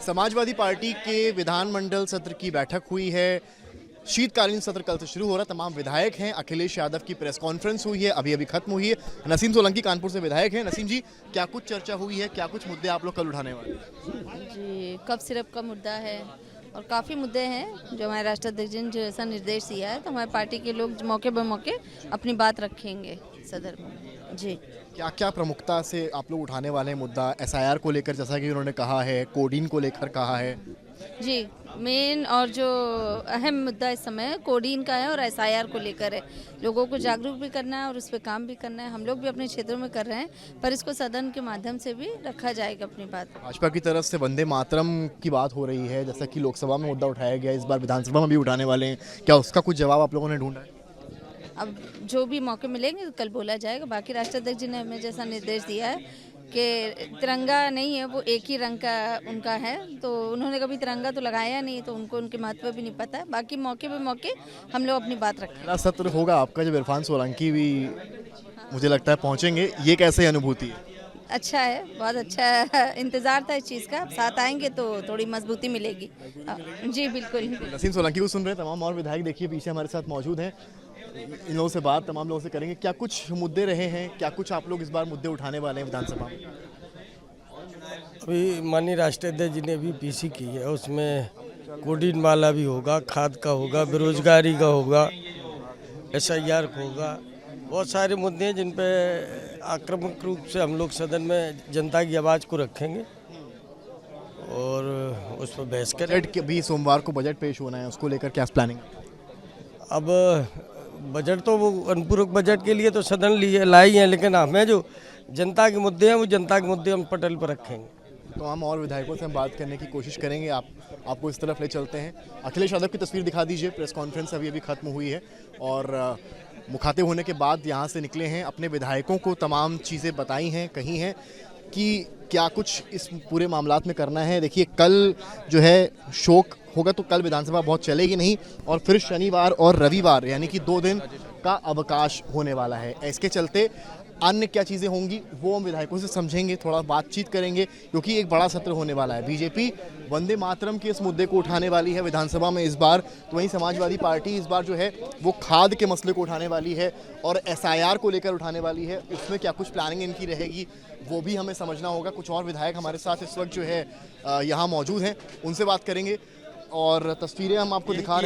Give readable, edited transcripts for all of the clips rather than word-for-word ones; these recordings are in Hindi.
समाजवादी पार्टी के विधानमंडल सत्र की बैठक हुई है। शीतकालीन सत्र कल से शुरू हो रहा है। तमाम विधायक हैं। अखिलेश यादव की प्रेस कॉन्फ्रेंस हुई है, अभी अभी खत्म हुई है। नसीम सोलंकी कानपुर से विधायक हैं। नसीम जी, क्या कुछ चर्चा हुई है, क्या कुछ मुद्दे आप लोग कल उठाने वाले हैं? जी, कप सिरप का मुद्दा है और काफ़ी मुद्दे हैं जो हमारे राष्ट्राध्यक्ष जी ने जैसा निर्देश दिया है, तो हमारे पार्टी के लोग मौके ब मौके अपनी बात रखेंगे सदर में। जी, क्या क्या प्रमुखता से आप लोग उठाने वाले हैं मुद्दा? एसआईआर को लेकर जैसा कि उन्होंने कहा है, कोडीन को लेकर कहा है। जी, मेन और जो अहम मुद्दा इस समय कोडीन का है और एसआईआर को लेकर है। लोगों को जागरूक भी करना है और उस पर काम भी करना है। हम लोग भी अपने क्षेत्रों में कर रहे हैं, पर इसको सदन के माध्यम से भी रखा जाएगा अपनी बात। भाजपा की तरफ से वंदे मातरम की बात हो रही है, जैसा कि लोकसभा में मुद्दा उठाया गया, इस बार विधानसभा में भी उठाने वाले हैं। क्या उसका कुछ जवाब आप लोगों ने ढूंढा है? अब जो भी मौके मिलेंगे तो कल बोला जाएगा। बाकी राष्ट्राध्यक्ष जी ने हमें जैसा निर्देश दिया है कि तिरंगा नहीं है, वो एक ही रंग का उनका है, तो उन्होंने कभी तिरंगा तो लगाया नहीं, तो उनको उनके महत्व भी नहीं पता है। बाकी मौके पे मौके हम लोग अपनी बात रखें। पहला सत्र होगा आपका जब इरफान सोलंकी भी मुझे लगता है पहुंचेंगे, ये कैसे अनुभूति है? अच्छा है, बहुत अच्छा इंतजार था इस चीज़ का। आप साथ आएंगे तो थोड़ी मजबूती मिलेगी। जी बिल्कुल। नसीम सोलंकी को सुन रहे हैं। तमाम और विधायक देखिए पीछे हमारे साथ मौजूद हैं। इन लोगों से बात तमाम लोगों से करेंगे। क्या कुछ मुद्दे रहे हैं, क्या कुछ आप लोग इस बार मुद्दे उठाने वाले हैं विधानसभा में? अभी माननीय राष्ट्राध्यक्ष जी ने भी पीसी की है, उसमें कोडीन वाला भी होगा, खाद का होगा, बेरोजगारी का होगा, एसआईआर का होगा। बहुत सारे मुद्दे हैं जिन पे आक्रामक रूप से हम लोग सदन में जनता की आवाज़ को रखेंगे और उस पर बहस करें। बजट के भी सोमवार को बजट पेश होना है, उसको लेकर क्या प्लानिंग? अब बजट तो वो अनुपूरक बजट के लिए तो सदन लिए लाई हैं, लेकिन हमें जो जनता के मुद्दे हैं वो जनता के मुद्दे हम पटल पर रखेंगे। तो हम और विधायकों से हम बात करने की कोशिश करेंगे। आपको इस तरफ ले चलते हैं। अखिलेश यादव की तस्वीर दिखा दीजिए। प्रेस कॉन्फ्रेंस अभी अभी खत्म हुई है और मुखातिब होने के बाद यहाँ से निकले हैं। अपने विधायकों को तमाम चीज़ें बताई हैं, कही हैं कि क्या कुछ इस पूरे मामलात में करना है। देखिए कल जो है शोक होगा, तो कल विधानसभा बहुत चलेगी नहीं और फिर शनिवार और रविवार यानी कि 2 दिन का अवकाश होने वाला है। इसके चलते अन्य क्या चीज़ें होंगी वो हम विधायकों से समझेंगे, थोड़ा बातचीत करेंगे, क्योंकि एक बड़ा सत्र होने वाला है। बीजेपी वंदे मातरम के इस मुद्दे को उठाने वाली है विधानसभा में इस बार, तो वहीं समाजवादी पार्टी इस बार जो है वो खाद के मसले को उठाने वाली है और एसआईआर को लेकर उठाने वाली है। उसमें क्या कुछ प्लानिंग इनकी रहेगी वो भी हमें समझना होगा। कुछ और विधायक हमारे साथ इस वक्त जो है यहाँ मौजूद हैं, उनसे बात करेंगे और तस्वीरें हम आपको दिखा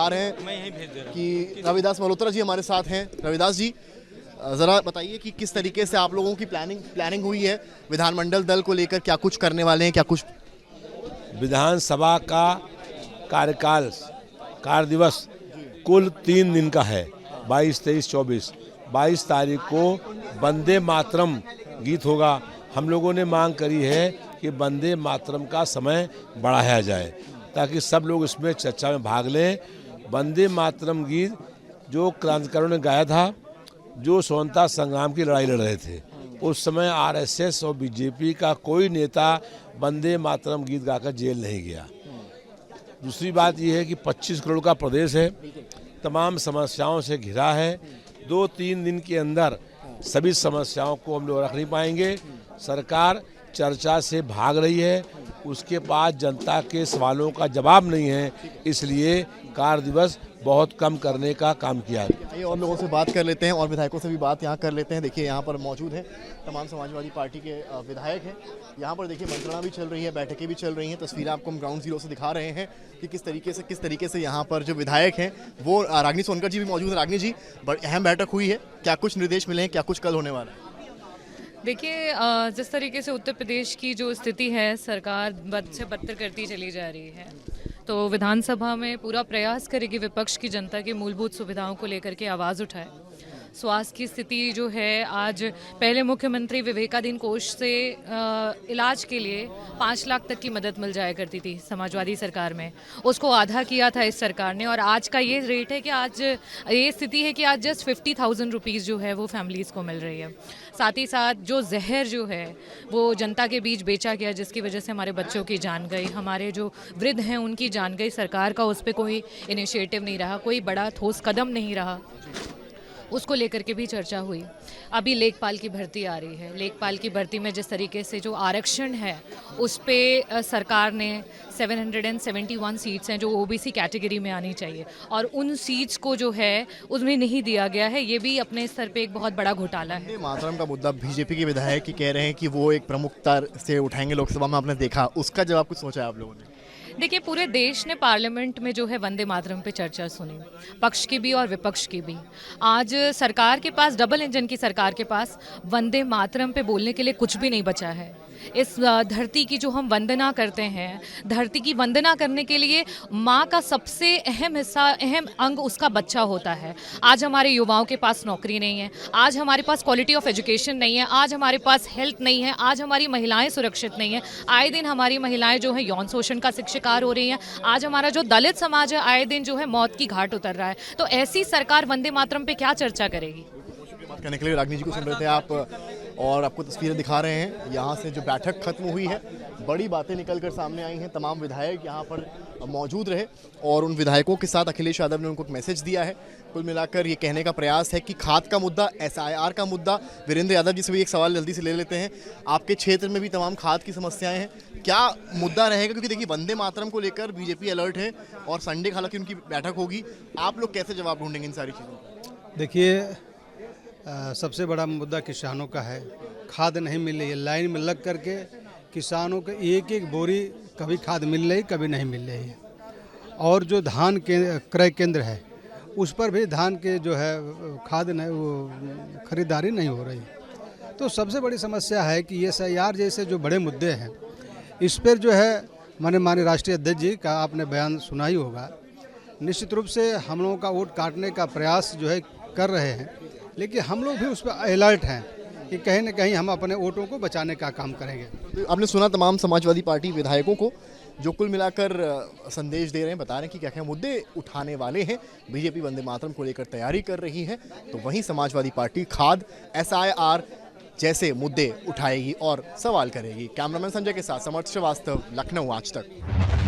रहे हैं कि रविदास मल्होत्रा जी हमारे साथ हैं। रविदास जी, ज़रा बताइए कि किस तरीके से आप लोगों की प्लानिंग हुई है विधानमंडल दल को लेकर, क्या कुछ करने वाले हैं, क्या कुछ? विधानसभा का कार्य दिवस कुल 3 दिन का है, 22, 23, 24। 22 तारीख को वंदे मातरम गीत होगा। हम लोगों ने मांग करी है कि वंदे मातरम का समय बढ़ाया जाए ताकि सब लोग इसमें चर्चा में भाग लें। वंदे मातरम गीत जो क्रांतिकारियों ने गाया था, जो स्वतंत्रता संग्राम की लड़ाई लड़ रहे थे, उस समय आरएसएस और बीजेपी का कोई नेता वंदे मातरम गीत गाकर जेल नहीं गया। दूसरी बात यह है कि 25 करोड़ का प्रदेश है, तमाम समस्याओं से घिरा है। 2-3 दिन के अंदर सभी समस्याओं को हम लोग रख नहीं पाएंगे। सरकार चर्चा से भाग रही है, उसके पास जनता के सवालों का जवाब नहीं है, इसलिए कार्य दिवस बहुत कम करने का काम किया है। आइए और लोगों से बात कर लेते हैं और विधायकों से भी बात यहाँ कर लेते हैं। देखिए यहाँ पर मौजूद हैं तमाम समाजवादी पार्टी के विधायक हैं। यहाँ पर देखिए मंत्रणा भी चल रही है, बैठकें भी चल रही हैं। तस्वीरें आपको हम ग्राउंड जीरो से दिखा रहे हैं कि किस तरीके से यहाँ पर जो विधायक हैं वो रागिनी सोनकर जी भी मौजूद हैं। रागिनी जी, बड़ी अहम बैठक हुई है, क्या कुछ निर्देश मिले हैं, क्या कुछ कल होने वाला है? देखिए, जिस तरीके से उत्तर प्रदेश की जो स्थिति है, सरकार बद से बदतर करती चली जा रही है, तो विधानसभा में पूरा प्रयास करेगी विपक्ष की जनता की मूलभूत सुविधाओं को लेकर के आवाज़ उठाए। स्वास्थ्य की स्थिति जो है, आज पहले मुख्यमंत्री विवेकाधीन कोष से इलाज के लिए 5 लाख तक की मदद मिल जाया करती थी समाजवादी सरकार में, उसको आधा किया था इस सरकार ने, और आज का ये रेट है कि आज ये स्थिति है कि आज जस्ट 50,000 रुपीज़ जो है वो फैमिलीज़ को मिल रही है। साथ ही साथ जो जहर जो है वो जनता के बीच बेचा गया, जिसकी वजह से हमारे बच्चों की जान गई, हमारे जो वृद्ध हैं उनकी जान गई, सरकार का उस पर कोई इनिशिएटिव नहीं रहा, कोई बड़ा ठोस कदम नहीं रहा। उसको लेकर के भी चर्चा हुई। अभी लेखपाल की भर्ती आ रही है, लेखपाल की भर्ती में जिस तरीके से जो आरक्षण है उस पे सरकार ने 771 सीट्स हैं जो ओबीसी कैटेगरी में आनी चाहिए और उन सीट्स को जो है उन्हें नहीं दिया गया है। ये भी अपने स्तर पे एक बहुत बड़ा घोटाला है। वंदे मातरम का मुद्दा बीजेपी के विधायक ही कह रहे हैं कि वो एक प्रमुखता से उठाएंगे लोकसभा में, आपने देखा, उसका जवाब कुछ सोचा है आप लोगों ने? देखिए, पूरे देश ने पार्लियामेंट में जो है वंदे मातरम पे चर्चा सुनी, पक्ष की भी और विपक्ष की भी। आज सरकार के पास, डबल इंजन की सरकार के पास वंदे मातरम पे बोलने के लिए कुछ भी नहीं बचा है। इस धरती की जो हम वंदना करते हैं, धरती की वंदना करने के लिए माँ का सबसे अहम हिस्सा, अहम अंग उसका बच्चा होता है। आज हमारे युवाओं के पास नौकरी नहीं है, आज हमारे पास क्वालिटी ऑफ एजुकेशन नहीं है, आज हमारे पास हेल्थ नहीं है, आज हमारी महिलाएं सुरक्षित नहीं है। आए दिन हमारी महिलाएं जो है यौन शोषण का शिकार हो रही हैं। आज हमारा जो दलित समाज है आए दिन जो है मौत की घाट उतर रहा है। तो ऐसी सरकार वंदे मातरम पे क्या चर्चा करेगी? बात करने के लिए रागिनी जी को सुन रहे थे आप, और आपको तस्वीरें दिखा रहे हैं यहाँ से जो बैठक खत्म हुई है। बड़ी बातें निकलकर सामने आई हैं, तमाम विधायक यहाँ पर मौजूद रहे और उन विधायकों के साथ अखिलेश यादव ने उनको एक मैसेज दिया है। कुल मिलाकर ये कहने का प्रयास है कि खाद का मुद्दा, SIR का मुद्दा, वीरेंद्र यादव जी से भी एक सवाल जल्दी से ले लेते हैं। आपके क्षेत्र में भी तमाम खाद की समस्याएं हैं, क्या मुद्दा रहेगा? क्योंकि देखिए वंदे मातरम को लेकर बीजेपी अलर्ट है और संडे हालांकि उनकी बैठक होगी, आप लोग कैसे जवाब ढूंढेंगे इन सारी चीज़ों का? देखिए, सबसे बड़ा मुद्दा किसानों का है। खाद नहीं मिल रही है, लाइन में लग करके किसानों को एक एक बोरी कभी खाद मिल रही, कभी नहीं मिल रही है। और जो धान के क्रय केंद्र है उस पर भी धान के जो है खाद नहीं, वो खरीदारी नहीं हो रही। तो सबसे बड़ी समस्या है कि ये SIR जैसे जो बड़े मुद्दे हैं इस पर जो है माननीय राष्ट्रीय अध्यक्ष जी का आपने बयान सुना ही होगा। निश्चित रूप से हम लोगों का वोट काटने का प्रयास जो है कर रहे हैं, लेकिन हम लोग भी उस पर अलर्ट हैं कि कहीं न कहीं हम अपने वोटों को बचाने का काम करेंगे। तो आपने सुना तमाम समाजवादी पार्टी विधायकों को जो कुल मिलाकर संदेश दे रहे हैं, बता रहे हैं कि क्या क्या मुद्दे उठाने वाले हैं। बीजेपी वंदे मातरम को लेकर तैयारी कर रही है, तो वहीं समाजवादी पार्टी खाद, SIR जैसे मुद्दे उठाएगी और सवाल करेगी। कैमरामैन संजय के साथ समर्थ श्रीवास्तव, लखनऊ आज तक।